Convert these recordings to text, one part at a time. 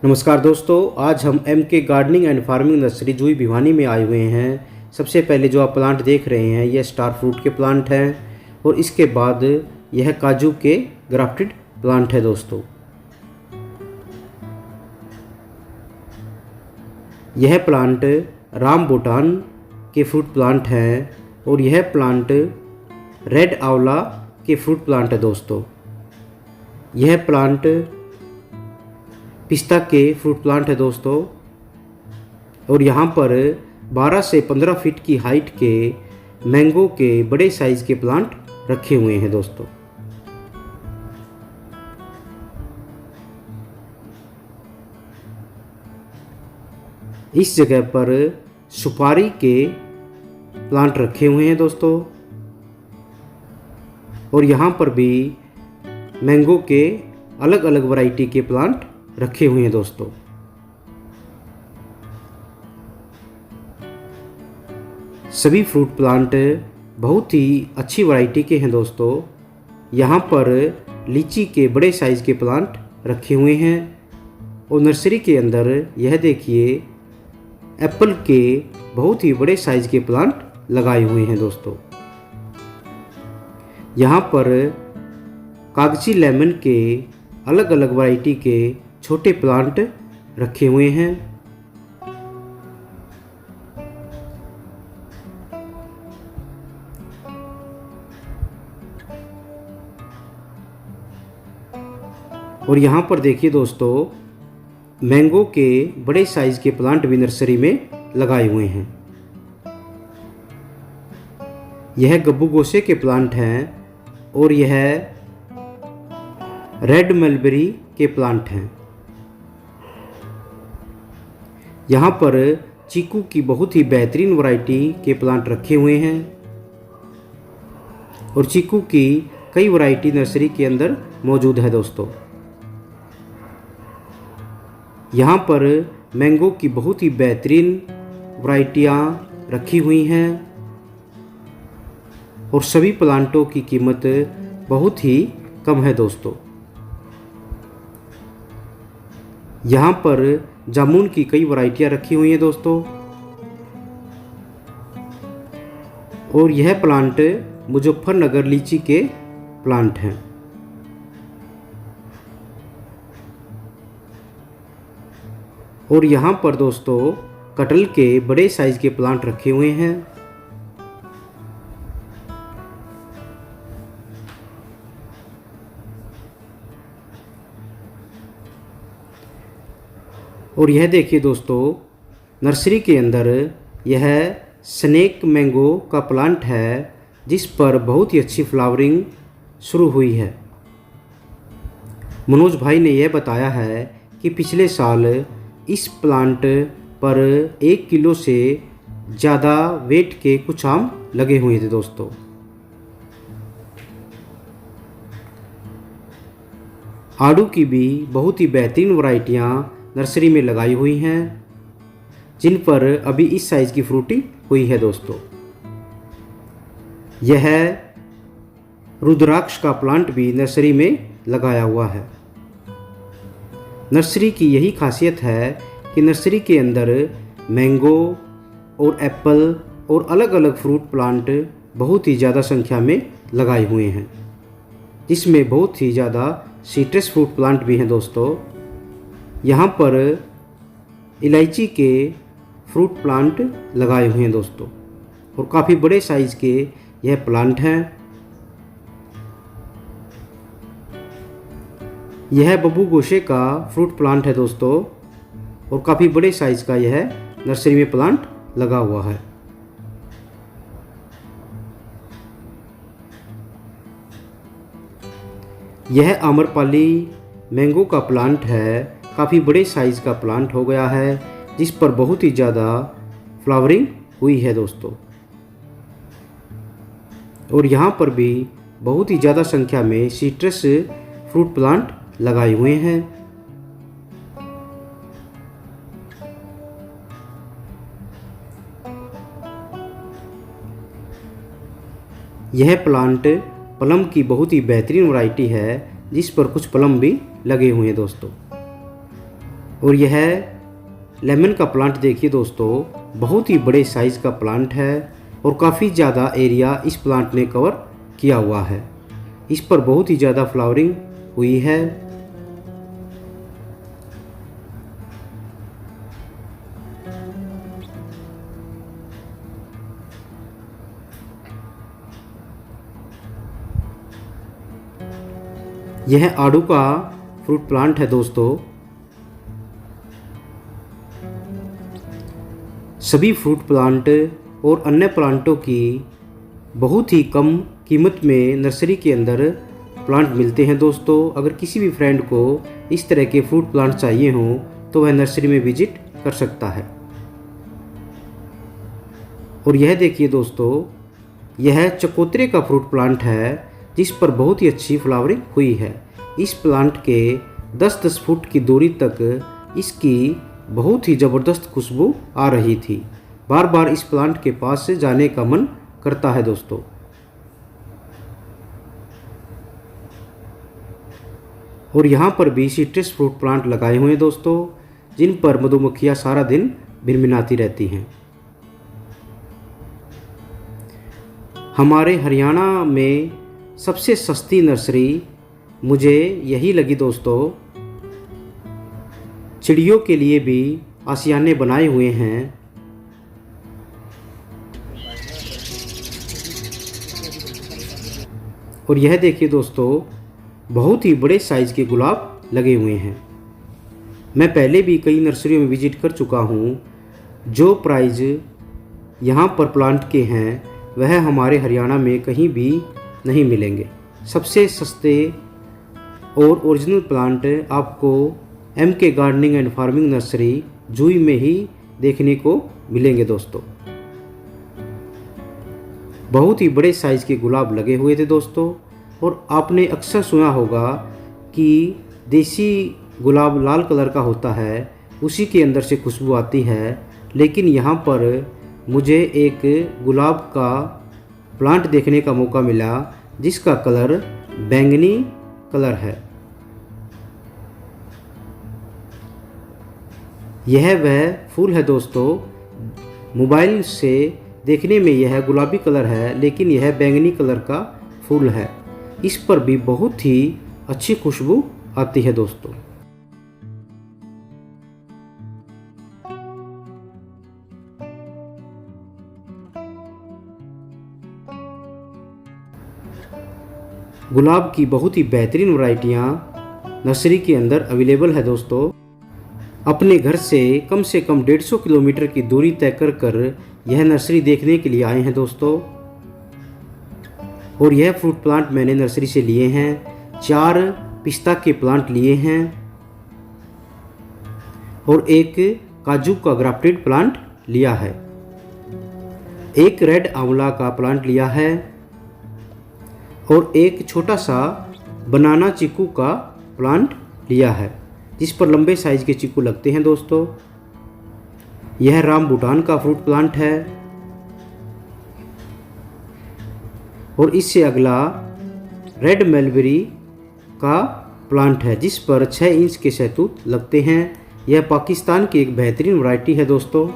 नमस्कार दोस्तों, आज हम एम के गार्डनिंग एंड फार्मिंग नर्सरी जुई भिवानी में आए हुए हैं। सबसे पहले जो आप प्लांट देख रहे हैं यह स्टार फ्रूट के प्लांट हैं और इसके बाद यह काजू के ग्राफ्टेड प्लांट है दोस्तों। यह प्लांट राम भूटान के फ्रूट प्लांट हैं और यह प्लांट रेड आंवला के फ्रूट प्लांट है दोस्तों। यह प्लांट पिस्ता के फ्रूट प्लांट है दोस्तों और यहाँ पर 12 से 15 फीट की हाइट के मैंगो के बड़े साइज के प्लांट रखे हुए हैं दोस्तों। इस जगह पर सुपारी के प्लांट रखे हुए हैं दोस्तों और यहाँ पर भी मैंगो के अलग अलग वैरायटी के प्लांट रखे हुए हैं दोस्तों। सभी फ्रूट प्लांट बहुत ही अच्छी वैरायटी के हैं दोस्तों। यहाँ पर लीची के बड़े साइज के प्लांट रखे हुए हैं और नर्सरी के अंदर यह देखिए एप्पल के बहुत ही बड़े साइज के प्लांट लगाए हुए हैं दोस्तों। यहाँ पर कागजी लेमन के अलग अलग वैरायटी के छोटे प्लांट रखे हुए हैं और यहाँ पर देखिए दोस्तों मैंगो के बड़े साइज के प्लांट भी नर्सरी में लगाए हुए हैं। यह गब्बू गोसे के प्लांट हैं और यह रेड मलबेरी के प्लांट हैं। यहाँ पर चीकू की बहुत ही बेहतरीन वैरायटी के प्लांट रखे हुए हैं और चीकू की कई वैरायटी नर्सरी के अंदर मौजूद है दोस्तों। यहाँ पर मैंगो की बहुत ही बेहतरीन वैरायटियाँ रखी हुई हैं और सभी प्लांटों की कीमत बहुत ही कम है दोस्तों। यहाँ पर जामुन की कई वैरायटियाँ रखी हुई हैं दोस्तों और यह प्लांट मुजफ्फरनगर लीची के प्लांट हैं। और यहाँ पर दोस्तों कटहल के बड़े साइज के प्लांट रखे हुए हैं। और यह देखिए दोस्तों नर्सरी के अंदर यह स्नेक मैंगो का प्लांट है जिस पर बहुत ही अच्छी फ्लावरिंग शुरू हुई है। मनोज भाई ने यह बताया है कि पिछले साल इस प्लांट पर 1 किलो से ज़्यादा वेट के कुछ आम लगे हुए थे दोस्तों। आड़ू की भी बहुत ही बेहतरीन वैरायटियाँ नर्सरी में लगाई हुई हैं जिन पर अभी इस साइज़ की फ्रूटिंग हुई है दोस्तों। यह रुद्राक्ष का प्लांट भी नर्सरी में लगाया हुआ है। नर्सरी की यही खासियत है कि नर्सरी के अंदर मैंगो और एप्पल और अलग अलग फ्रूट प्लांट बहुत ही ज़्यादा संख्या में लगाए हुए हैं जिसमें बहुत ही ज़्यादा सिट्रस फ्रूट प्लांट भी हैं दोस्तों। यहाँ पर इलायची के फ्रूट प्लांट लगाए हुए हैं दोस्तों और काफ़ी बड़े साइज़ के यह प्लांट हैं। यह बब्बू गोशे का फ्रूट प्लांट है दोस्तों और काफ़ी बड़े साइज़ का यह नर्सरी में प्लांट लगा हुआ है। यह आम्रपाली मैंगो का प्लांट है, काफ़ी बड़े साइज़ का प्लांट हो गया है जिस पर बहुत ही ज़्यादा फ्लावरिंग हुई है दोस्तों और यहाँ पर भी बहुत ही ज़्यादा संख्या में सिट्रस फ्रूट प्लांट लगाए हुए हैं। यह प्लांट प्लम की बहुत ही बेहतरीन वैरायटी है जिस पर कुछ प्लम भी लगे हुए हैं दोस्तों। और यह लेमन का प्लांट देखिए दोस्तों, बहुत ही बड़े साइज़ का प्लांट है और काफ़ी ज़्यादा एरिया इस प्लांट ने कवर किया हुआ है। इस पर बहुत ही ज़्यादा फ्लावरिंग हुई है। यह आड़ू का फ्रूट प्लांट है दोस्तों। सभी फ्रूट प्लांट और अन्य प्लांटों की बहुत ही कम कीमत में नर्सरी के अंदर प्लांट मिलते हैं दोस्तों। अगर किसी भी फ्रेंड को इस तरह के फ्रूट प्लांट चाहिए हों तो वह नर्सरी में विजिट कर सकता है। और यह देखिए दोस्तों, यह चकोतरे का फ्रूट प्लांट है जिस पर बहुत ही अच्छी फ्लावरिंग हुई है। इस प्लांट के 10-10 फुट की दूरी तक इसकी बहुत ही ज़बरदस्त खुशबू आ रही थी। बार बार इस प्लांट के पास से जाने का मन करता है दोस्तों। और यहाँ पर भी सिट्रस फ्रूट प्लांट लगाए हुए हैं दोस्तों, जिन पर मधुमक्खियाँ सारा दिन भिनभिनाती रहती हैं। हमारे हरियाणा में सबसे सस्ती नर्सरी मुझे यही लगी दोस्तों। चिड़ियों के लिए भी आशियाने बनाए हुए हैं। और यह देखिए दोस्तों, बहुत ही बड़े साइज़ के गुलाब लगे हुए हैं। मैं पहले भी कई नर्सरियों में विजिट कर चुका हूँ। जो प्राइस यहाँ पर प्लांट के हैं वह हमारे हरियाणा में कहीं भी नहीं मिलेंगे। सबसे सस्ते और ओरिजिनल प्लांट आपको MK gardening and farming nursery Juhi में ही देखने को मिलेंगे दोस्तों। बहुत ही बड़े साइज़ के गुलाब लगे हुए थे दोस्तों। और आपने अक्सर सुना होगा कि देसी गुलाब लाल कलर का होता है, उसी के अंदर से खुशबू आती है। लेकिन यहाँ पर मुझे एक गुलाब का प्लांट देखने का मौका मिला जिसका कलर बैंगनी कलर है। यह वह फूल है दोस्तों। मोबाइल से देखने में यह गुलाबी कलर है, लेकिन यह बैंगनी कलर का फूल है। इस पर भी बहुत ही अच्छी खुशबू आती है दोस्तों। गुलाब की बहुत ही बेहतरीन वैरायटियाँ नर्सरी के अंदर अवेलेबल है दोस्तों। अपने घर से कम 150 किलोमीटर की दूरी तय कर यह नर्सरी देखने के लिए आए हैं दोस्तों। और यह फ्रूट प्लांट मैंने नर्सरी से लिए हैं। 4 पिस्ता के प्लांट लिए हैं और एक काजू का ग्राफ्टेड प्लांट लिया है। एक रेड आंवला का प्लांट लिया है और एक छोटा सा बनाना चीकू का प्लांट लिया है जिस पर लंबे साइज के चीकू लगते हैं दोस्तों। यह रामबुटान का फ्रूट प्लांट है और इससे अगला रेड मलबेरी का प्लांट है जिस पर 6 इंच के शहतूत लगते हैं। यह पाकिस्तान की एक बेहतरीन वैरायटी है दोस्तों।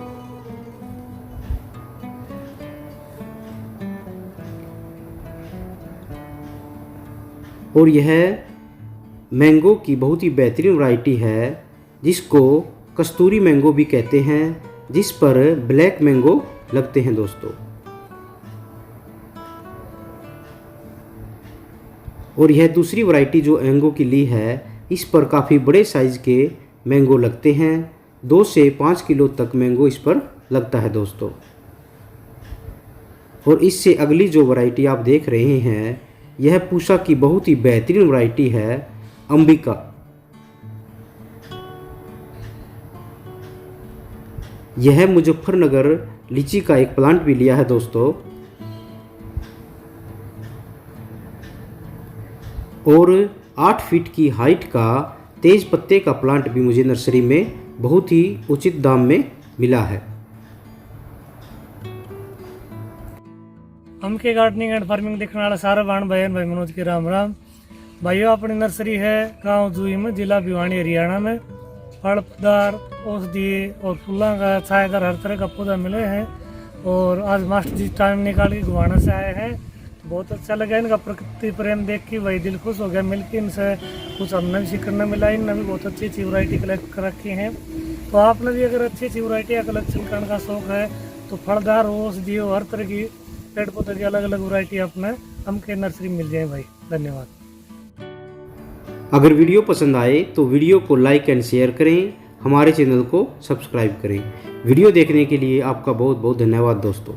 और यह मैंगो की बहुत ही बेहतरीन वैरायटी है जिसको कस्तूरी मैंगो भी कहते हैं, जिस पर ब्लैक मैंगो लगते हैं दोस्तों। और यह दूसरी वैरायटी जो मैंगो की ली है, इस पर काफ़ी बड़े साइज़ के मैंगो लगते हैं। 2 से 5 किलो तक मैंगो इस पर लगता है दोस्तों। और इससे अगली जो वैरायटी आप देख रहे हैं, यह पूसा की बहुत ही बेहतरीन वैरायटी है, अंबिका। यह मुजफ्फरनगर लीची का एक प्लांट भी लिया है दोस्तों। और 8 फीट की हाइट का तेज पत्ते का प्लांट भी मुझे नर्सरी में बहुत ही उचित दाम में मिला है। MK गार्डनिंग एंड फार्मिंग देखने वाला सारा बाण भाई मनोज के राम राम भाइयों। अपनी नर्सरी है गांव जूही में, जिला भिवानी, हरियाणा में। फलदार औषधीय और फूलों का छायादार हर तरह का पौधा मिले हैं। और आज मास्टर जी टाइम निकाल के घुमाना से आए हैं, तो बहुत अच्छा लगा इनका प्रकृति प्रेम देख के, वही दिल खुश हो गया मिलकर इनसे। कुछ हमने भी सीखने मिला, इनने भी बहुत अच्छी अच्छी वैरायटी कलेक्ट कर रखी हैं। तो आपने भी अगर अच्छी अच्छी वैरायटी का कलेक्शन करने का शौक है तो फलदार औषधीय हर तरह की पेड़ पौधे की अलग अलग वैरायटी अपने हमके नर्सरी में मिल जाए भाई। धन्यवाद। अगर वीडियो पसंद आए तो वीडियो को लाइक एंड शेयर करें, हमारे चैनल को सब्सक्राइब करें। वीडियो देखने के लिए आपका बहुत बहुत धन्यवाद दोस्तों।